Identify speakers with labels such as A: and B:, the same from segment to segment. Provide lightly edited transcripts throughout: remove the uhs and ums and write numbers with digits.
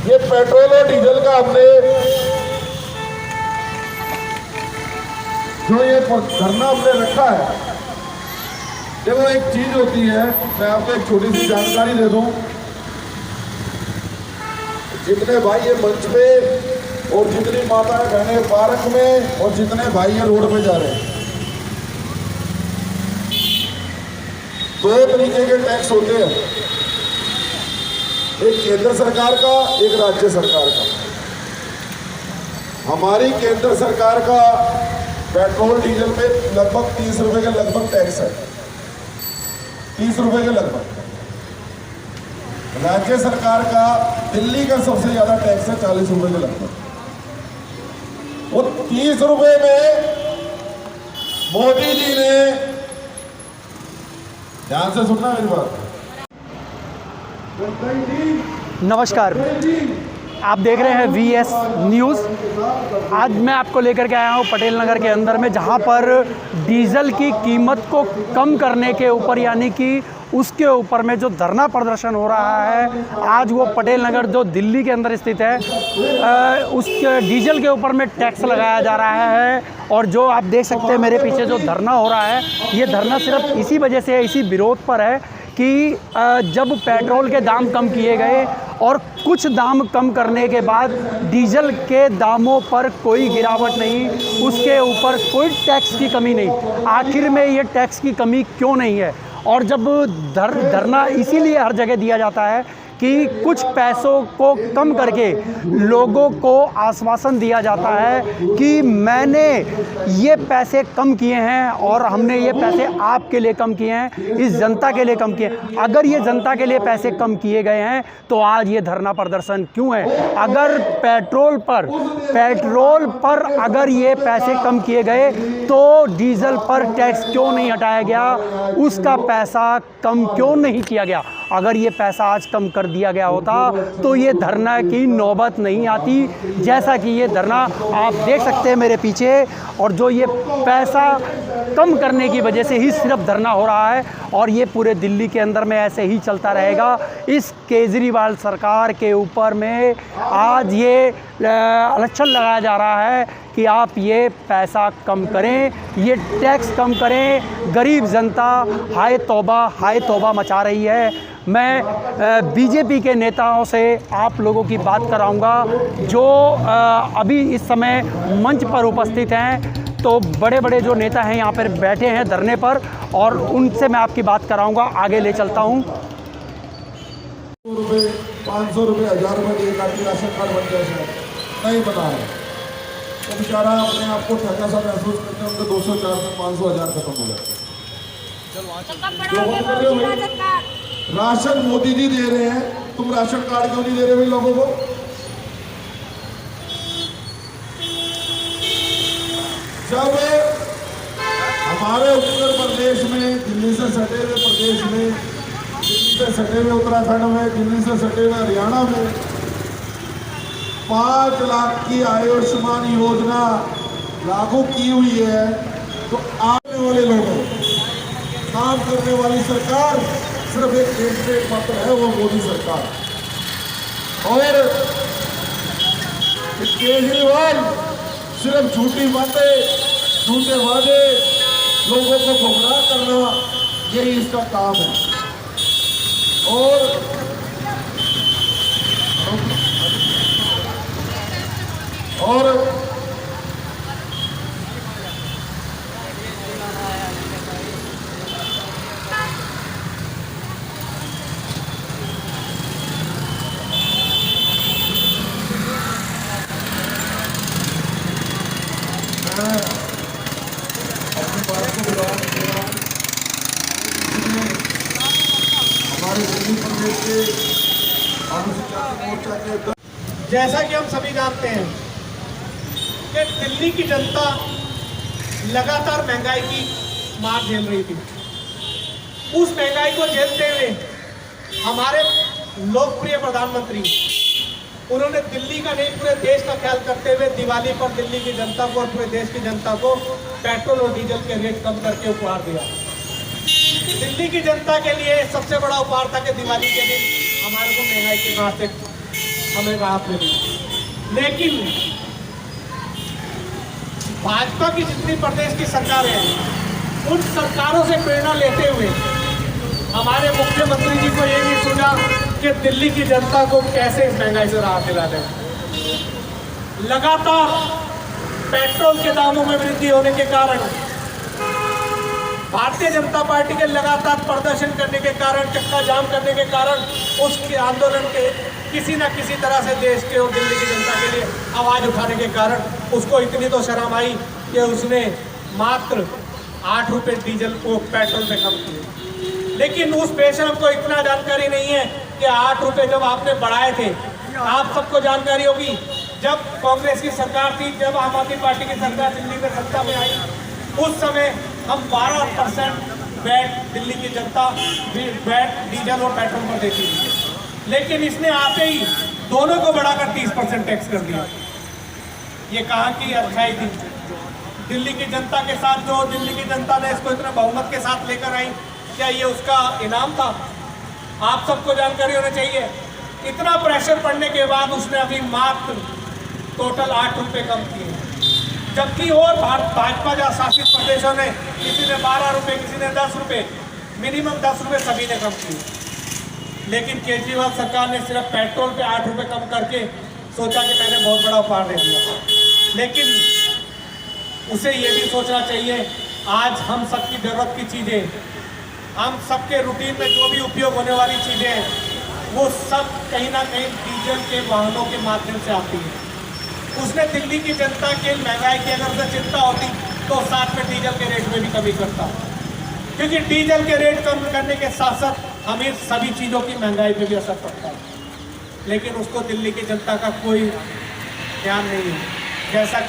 A: ये पेट्रोल और डीजल का हमने जो ये धरना हमने रखा है, देखो एक चीज होती है, मैं आपको एक छोटी सी जानकारी दे दूं। जितने भाई ये मंच पे और जितनी माताएं बहनें पार्क में और जितने भाई ये रोड पे जा रहे हैं, दो तरीके के टैक्स होते हैं, एक केंद्र सरकार का, एक राज्य सरकार का। हमारी केंद्र सरकार का पेट्रोल डीजल पे लगभग 30 रुपए के लगभग टैक्स है, 30 रुपए के लगभग। राज्य सरकार का दिल्ली का सबसे ज्यादा टैक्स है 40 रुपए के लगभग। वो 30 रुपए में मोदी जी ने, ध्यान से सुनना मेरी बात।
B: नमस्कार, आप देख रहे हैं VS न्यूज़। आज मैं आपको लेकर के आया हूँ पटेल नगर के अंदर में, जहाँ पर डीजल की कीमत को कम करने के ऊपर, यानी कि उसके ऊपर में जो धरना प्रदर्शन हो रहा है आज, वो पटेल नगर जो दिल्ली के अंदर स्थित है, उसके डीजल के ऊपर में टैक्स लगाया जा रहा है। और जो आप देख सकते हैं मेरे पीछे जो धरना हो रहा है, ये धरना सिर्फ इसी वजह से है, इसी विरोध पर है कि जब पेट्रोल के दाम कम किए गए और कुछ दाम कम करने के बाद डीजल के दामों पर कोई गिरावट नहीं, उसके ऊपर कोई टैक्स की कमी नहीं। आखिर में ये टैक्स की कमी क्यों नहीं है? और जब धरना इसीलिए हर जगह दिया जाता है कि कुछ पैसों को कम करके लोगों को आश्वासन दिया जाता है कि मैंने ये पैसे कम किए हैं और हमने ये पैसे आपके लिए कम किए हैं, इस जनता के लिए कम किए हैं। अगर ये जनता के लिए पैसे कम किए गए हैं तो आज ये धरना प्रदर्शन क्यों है? अगर पेट्रोल पर अगर ये पैसे कम किए गए तो डीजल पर टैक्स क्यों नहीं हटाया गया? उसका पैसा कम क्यों नहीं किया गया? अगर ये पैसा आज कम कर दिया गया होता तो ये धरना की नौबत नहीं आती। जैसा कि ये धरना आप देख सकते हैं मेरे पीछे, और जो ये पैसा कम करने की वजह से ही सिर्फ धरना हो रहा है, और ये पूरे दिल्ली के अंदर में ऐसे ही चलता रहेगा। इस केजरीवाल सरकार के ऊपर में आज ये इलेक्शन लगाया जा रहा है कि आप ये पैसा कम करें, ये टैक्स कम करें। गरीब जनता हाय तौबा मचा रही है। मैं बीजेपी के नेताओं से आप लोगों की बात कराऊंगा जो अभी इस समय मंच पर उपस्थित हैं। तो बड़े बड़े जो नेता हैं यहाँ पर बैठे हैं धरने पर, और उनसे मैं आपकी बात कराऊंगा, आगे ले चलता हूँ।
A: 500 रुपये 1000 रुपये एक आदमी राशन कार्ड बन गया है, नहीं बना है तो बेचारा अपने आप को ठगा सा महसूस करते हैं। उनके 200 400 500 1000 खत्म हो जाते हैं। राशन मोदी जी दे रहे हैं, तुम राशन कार्ड क्यों नहीं दे रहे भाई लोगों को? जब हमारे उत्तर प्रदेश में, दिल्ली से सटे हुए प्रदेश में, दिल्ली से सटे हुए उत्तराखंड में, दिल्ली से सटे हुए हरियाणा में 5 लाख की आयुष्मान योजना लागू की हुई है, तो आने वाले लोगों, काम करने वाली सरकार सिर्फ एक कैंडिडेट मात्र है, वो मोदी सरकार। और केजरीवाल सिर्फ झूठी बातें, झूठे वादे, लोगों को गुमराह करना, यही इसका काम है। और अपनी बात को बताऊंगा, हमारे दिल्ली प्रदेश के अनुसूचित मोर्चा के,
C: जैसा कि हम सभी जानते हैं कि दिल्ली की जनता लगातार महंगाई की मार झेल रही थी। उस महंगाई को झेलते हुए हमारे लोकप्रिय प्रधानमंत्री, उन्होंने दिल्ली का नहीं पूरे देश का ख्याल करते हुए दिवाली पर दिल्ली की जनता को और पूरे देश की जनता को पेट्रोल और डीजल के रेट कम करके उपहार दिया। दिल्ली की जनता के लिए सबसे बड़ा उपहार था कि दिवाली के दिन हमारे को महंगाई के हाथ से हमें राहत मिली। लेकिन भाजपा की जितनी प्रदेश की सरकारें हैं, उन सरकारों से प्रेरणा लेते हुए हमारे मुख्यमंत्री जी को ये नहीं सूझा कि दिल्ली की जनता को कैसे इस महंगाई से राहत दिला दें। लगातार पेट्रोल के दामों में वृद्धि होने के कारण, भारतीय जनता पार्टी के लगातार प्रदर्शन करने के कारण, चक्का जाम करने के कारण, उसके आंदोलन के किसी न किसी तरह से देश के और दिल्ली की जनता के लिए आवाज उठाने के कारण उसको इतनी तो शर्म आई कि उसने मात्र 8 रुपये डीजल को पेट्रोल पे कम किए। लेकिन उस बेशरम को इतना जानकारी नहीं है कि 8 रुपये जब आपने बढ़ाए थे, आप सबको जानकारी होगी जब कांग्रेस की सरकार थी, जब आम आदमी पार्टी की सरकार दिल्ली में सत्ता में आई, उस समय हम 12% वैट दिल्ली की जनता वैट डीजल और पेट्रोल पर देती थी। लेकिन इसने आते ही दोनों को बढ़ाकर 30% टैक्स कर दिया। ये कहाँ की अच्छाई थी? दिल्ली की जनता के साथ जो दिल्ली की जनता ने इसको इतना बहुमत के साथ लेकर आई, क्या ये उसका इनाम था? आप सबको जानकारी होना चाहिए। इतना प्रेशर पड़ने के बाद उसने अभी मात्र टोटल 8 रुपये कम किए, जबकि और भाजपा या शासित प्रदेशों ने किसी ने 12 रुपये, किसी ने 10 रुपये, मिनिमम 10 रुपये सभी ने कम किए। लेकिन केजरीवाल सरकार ने सिर्फ पेट्रोल पे 8 रुपये कम करके सोचा कि मैंने बहुत बड़ा उपहार दे दिया। लेकिन उसे ये भी सोचना चाहिए, आज हम सबकी ज़रूरत की चीज़ें, हम सबके रूटीन में जो भी उपयोग होने वाली चीज़ें हैं, वो सब कहीं ना कहीं डीजल के वाहनों के माध्यम से आती है। उसने दिल्ली की जनता के महंगाई की अगर उसे चिंता होती तो साथ में डीजल के रेट में भी कमी करता, क्योंकि डीजल के रेट कम करने के साथ साथ हमें सभी चीज़ों की महंगाई पे भी असर पड़ता है। लेकिन उसको दिल्ली की जनता का कोई ध्यान नहीं है। जैसा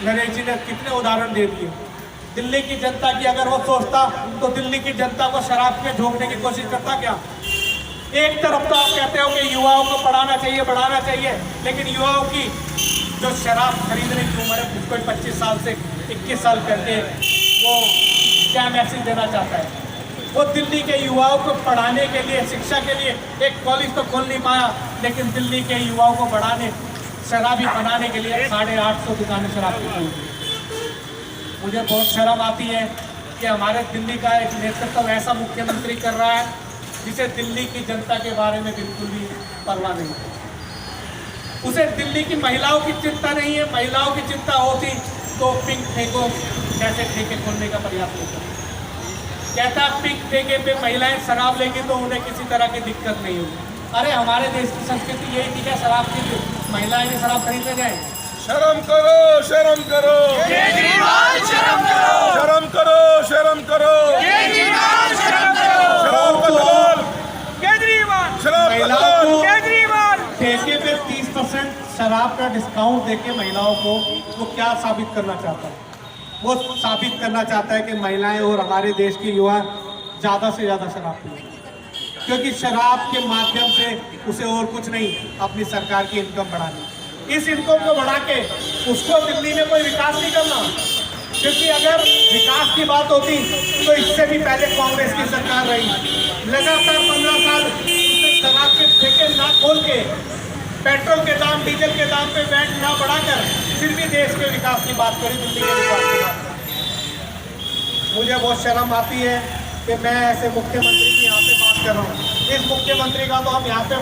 C: नरेश जी ने कितने उदाहरण दे दिए, दिल्ली की जनता की अगर वो सोचता तो दिल्ली की जनता को शराब में झोंकने की कोशिश करता क्या? एक तरफ तो आप कहते हो कि युवाओं को बढ़ाना चाहिए, लेकिन युवाओं की जो शराब खरीदने की उम्र है उसको 25 साल से 21 साल करके वो क्या मैसेज देना चाहता है? वो दिल्ली के युवाओं को पढ़ाने के लिए, शिक्षा के लिए एक कॉलेज तो खोल नहीं पाया, लेकिन दिल्ली के युवाओं को बढ़ाने, शराबी बनाने के लिए 850 दुकानें शराब की खोल दी। मुझे बहुत शर्म आती है कि हमारे दिल्ली का एक नेतृत्व ऐसा मुख्यमंत्री कर रहा है जिसे दिल्ली की जनता के बारे में बिल्कुल भी परवाह नहीं है। उसे दिल्ली की महिलाओं की चिंता नहीं है। महिलाओं की चिंता होती तो पिंक फेंको जैसे ठेके खोलने का प्रयास होता। कहता पिंक ठेके पे महिलाएं शराब लेंगी तो उन्हें किसी तरह की दिक्कत नहीं होगी। अरे हमारे देश की संस्कृति यही थी क्या शराब की महिलाएं भी शराब खरीदने जाए?
A: शर्म करो, शर्म करो,
C: केजरीवाल शर्म करो,
A: शर्म करो, शर्म करो,
C: केजरीवाल शर्म करो,
A: शराब का दलाल,
C: केजरीवाल,
A: शराब का दलाल,
C: केजरीवाल ठेके पे 30% शराब का डिस्काउंट देके महिलाओं को वो क्या साबित करना चाहता है? वो साबित करना चाहता है कि महिलाएं और हमारे देश के युवा ज़्यादा से ज़्यादा शराब पीएं, क्योंकि शराब के माध्यम से उसे और कुछ नहीं, अपनी सरकार की इनकम बढ़ानी। इस इनकम को बढ़ा के उसको दिल्ली में कोई विकास नहीं करना, क्योंकि अगर विकास की बात होती तो इससे भी पहले कांग्रेस की सरकार रही। लगातार 15 साल उसने शराब के ठेके ना खोल के, पेट्रोल के दाम, डीजल के दाम पे वैट ना बढ़ाकर फिर भी देश के विकास की बात करी, दिल्ली के विकास की बात। मुझे बहुत शर्म आती है कि मैं ऐसे मुख्यमंत्री की यहाँ पे बात कर रहा हूँ। इस मुख्यमंत्री का तो हम यहाँ पे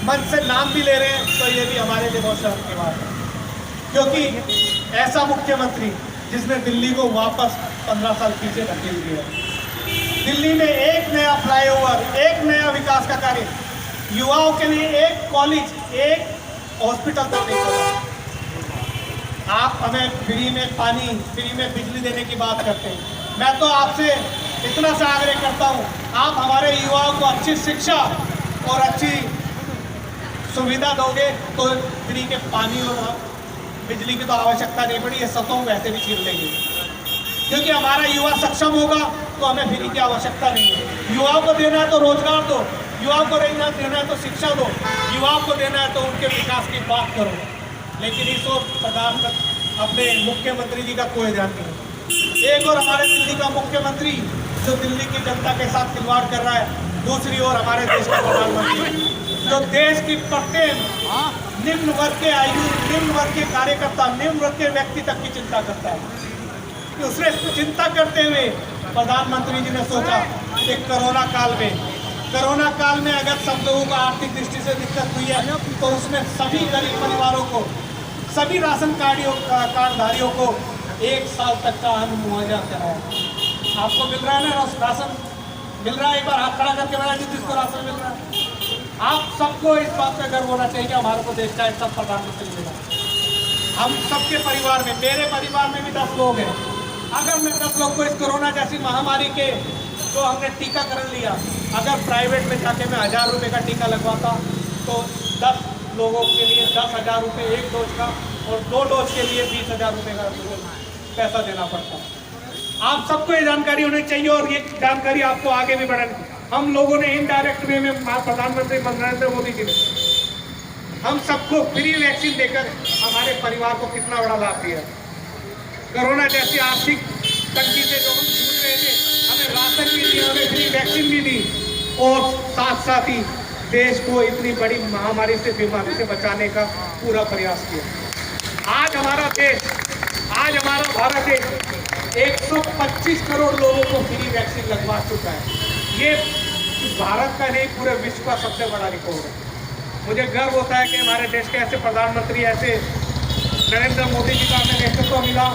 C: मन से नाम भी ले रहे हैं तो ये भी हमारे लिए बहुत शर्म की बात है, क्योंकि ऐसा मुख्यमंत्री जिसने दिल्ली को वापस 15 साल पीछे धकेल दिया। दिल्ली में एक नया फ्लाईओवर, एक नया विकास का कार्य, युवाओं के लिए एक कॉलेज, एक हॉस्पिटल तक नहीं खोला। आप हमें फ्री में पानी, फ्री में बिजली देने की बात करते हैं। मैं तो आपसे इतना सा आग्रह करता हूँ, आप हमारे युवाओं को अच्छी शिक्षा और अच्छी सुविधा दोगे तो फ्री के पानी और बिजली की तो आवश्यकता नहीं पड़ी, ये सतों वैसे भी छीन लेंगे, क्योंकि हमारा युवा सक्षम होगा तो हमें फ्री की आवश्यकता नहीं है। युवाओं को देना है तो रोजगार दो, युवाओं को देना है तो शिक्षा दो, युवाओं को देना है तो उनके विकास की बात करो। लेकिन इस और प्रधानमंत्री अपने मुख्यमंत्री जी का कोई ध्यान नहीं। एक और हमारे दिल्ली का मुख्यमंत्री जो दिल्ली की जनता के साथ खिलवाड़ कर रहा है, दूसरी ओर हमारे देश का प्रधानमंत्री जो देश की प्रत्येक निम्न वर्ग के आयु, निम्न वर्ग के कार्यकर्ता, निम्न वर्ग के व्यक्ति तक की चिंता करता है। दूसरे चिंता करते हुए प्रधानमंत्री जी ने सोचा कि कोरोना काल में अगर सब लोगों को आर्थिक दृष्टि से दिक्कत हुई है तो उसमें सभी गरीब परिवारों को, सभी राशन कार्डधारियों को 1 साल तक का अन्न मुआवजा कराया। आपको मिल रहा है ना राशन? मिल रहा है? एक बार हाथ खड़ा करके बताया जिसको राशन मिल रहा है। आप सबको इस बात पे गर्व होना चाहिए कि हमारे को देश का सब प्रधानमंत्री मिला। हम सबके परिवार में, मेरे परिवार में भी 10 लोग हैं। अगर मैं 10 लोग को इस कोरोना जैसी महामारी के जो हमने टीकाकरण लिया, अगर प्राइवेट में जाके मैं 1000 रुपये का टीका लगवाता तो 10 लोगों के लिए 10,000 रुपये 1 डोज का, और 2 डोज के लिए 20,000 रुपये का पैसा देना पड़ता। आप सबको ये जानकारी होनी चाहिए और ये जानकारी आपको आगे भी बढ़ानी। हम लोगों ने इनडायरेक्ट वे में प्रधानमंत्री नरेंद्र मोदी जी ने हम सबको फ्री वैक्सीन देकर हमारे परिवार को कितना बड़ा लाभ दिया। कोरोना जैसी आर्थिक तंगी से जो हम जूझ रहे थे, हमें राशन भी दिया, हमें फ्री वैक्सीन भी दी, और साथ साथ ही देश को इतनी बड़ी महामारी से, बीमारी से बचाने का पूरा प्रयास किया। आज हमारा भारत देश 125 करोड़ लोगों को फ्री वैक्सीन लगवा चुका है। ये भारत का नहीं, पूरे विश्व का सबसे बड़ा रिकॉर्ड है। मुझे गर्व होता है कि हमारे देश के ऐसे प्रधानमंत्री, ऐसे नरेंद्र मोदी जी का हमें नेतृत्व मिला,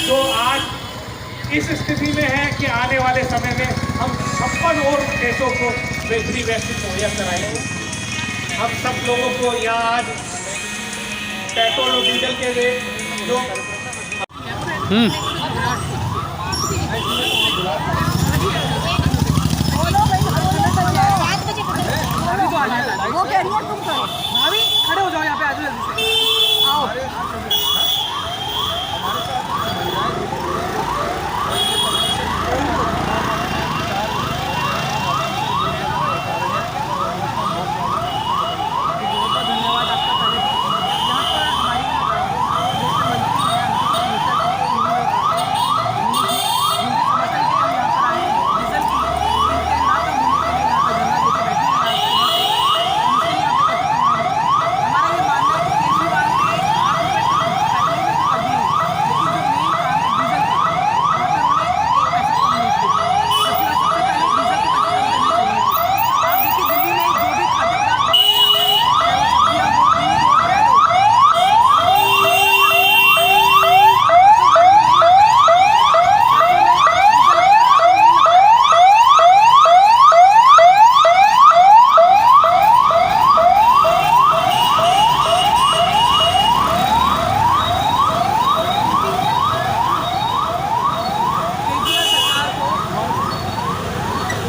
C: जो आज इस स्थिति में है कि आने वाले समय में हम 56 और देशों को फ्री वैक्सीन मुहैया कराएंगे। हम सब लोगों को यहाँ आज पेट्रोल और डीजल के रेट जो
D: वो कह रही है तुम करो भाभी, खड़े हो जाओ यहाँ पे, आ जाओ जल्दी से आओ।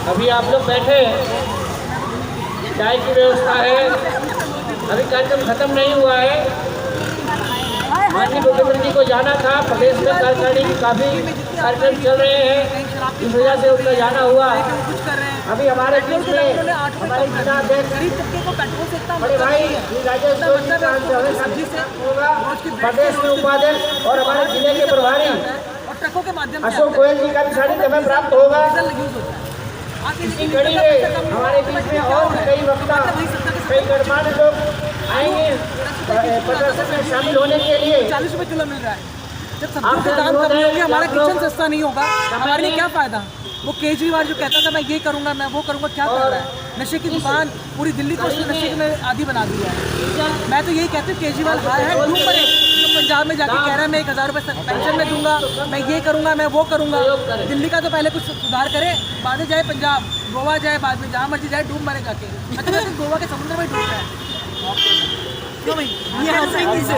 E: अभी आप लोग बैठे हैं, चाय की व्यवस्था है, अभी कार्यक्रम खत्म नहीं हुआ है। माननीय मुख्यमंत्री जी को जाना था, प्रदेश में कार्यकारिणी की काफ़ी कार्यक्रम चल रहे हैं, इस वजह से उनका जाना हुआ। अभी हमारे बीच में हमारे जिला अध्यक्ष बड़े भाई राजेश होगा, प्रदेश में उपाध्यक्ष और हमारे जिले के प्रभारी अशोक गोयल जी का भी शारीरिक समय प्राप्त होगा। इसी कड़ी में हमारे बीच में और कई वक्ता, कई गणमान्य लोग आएंगे प्रदर्शन में शामिल होने के लिए।
D: 40 रुपए किलो मिल रहा है। जब सब्जियों के दाम कम नहीं होंगे, हमारा किचन सस्ता नहीं होगा, हमारे लिए क्या फायदा? वो केजरीवाल जो कहता था मैं ये करूंगा, मैं वो करूंगा, क्या कर रहा है? नशे की दुकान पूरी दिल्ली को उसने नशे में आदी बना दिया है। मैं तो यही कहती हूँ केजरीवाल हार है, डूब पड़े। तो पंजाब में जाके कह रहा है मैं 1000 रुपये पेंशन में दूंगा, मैं ये करूंगा, मैं वो करूंगा। दिल्ली का तो पहले कुछ सुधार करे, बाद में जाए पंजाब, गोवा जाए, बाद में जहाँ मर्जी जाए, डूब मरे जाके। मैं तो कहती हूँ गोवा के समुद्र में डूब रहा है। क्यों भाई? ये हंसेंगी से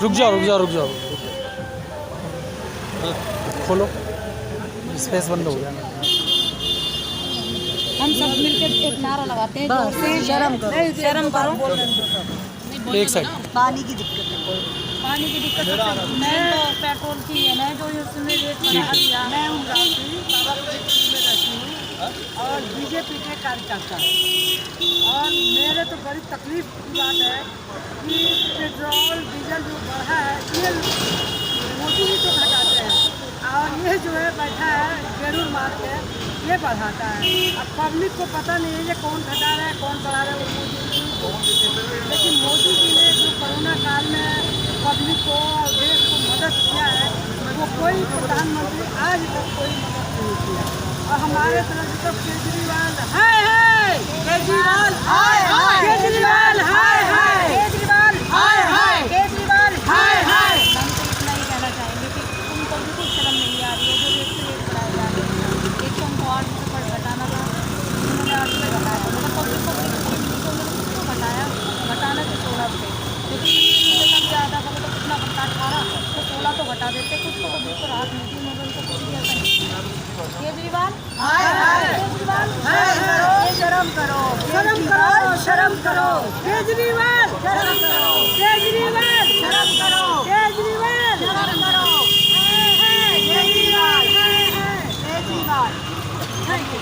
B: रुक जाओ खोलो, स्पेस बंद हो गया।
F: हम सब मिलकर एक नारा लगाते हैं, जोर से शर्म करो।
B: एक साइड
F: पानी की दिक्कत मैं तो पेट्रोल की है ना, जो उसने रेट बढ़ा दिया। मैं हूँ
D: और बीजेपी के कार्यकर्ता, और मेरे तो बड़ी तकलीफ की बात है कि पेट्रोल डीजल जो बढ़ा है, ये मोदी जी तो घटाते हैं। और ये जो है बैठा है जरूर मार के ये बढ़ाता है। अब पब्लिक को पता नहीं है ये कौन घटा रहा है कौन बढ़ा रहा है, वो मोदी जी। लेकिन मोदी जी ने जो कोरोना काल में पब्लिक को और देश को मदद किया है, वो कोई प्रधानमंत्री आज तक कोई मदद नहीं किया। और हमारे तरफ तो केजरीवाल हाय हाय, केजरीवाल हाय हाय, केजरीवाल हाय हाय, केजरीवाल हाय हाय, केजरीवाल हाय हाय।
F: हम तो इतना ही कहना चाहेंगे कि उनको बिल्कुल शर्म नहीं आ रही है जो रेट से रेट बढ़ाए जा रहे हैं। 108 रुपये पर घटाना था, उन्होंने 8 रुपये घटाया, मतलब पब्लिक को घटाया, घटाना तो 16 रुपये, लेकिन का भी आधा का मतलब कितना घटा 18 तो 16 तो घटा देते, कुछ तो पब्लिक को राहत मिलती, मगर उनको कुछ भी ऐसा नहीं। केजरीवाल हाय हाय, केजरीवाल हाय हाय, शर्म करो, शर्म करो, शर्म करो, केजरीवाल शर्म करो, केजरीवाल शर्म करो, केजरीवाल शर्म करो, हाय हाय, केजरीवाल हाय हाय, केजरीवाल। Thank you.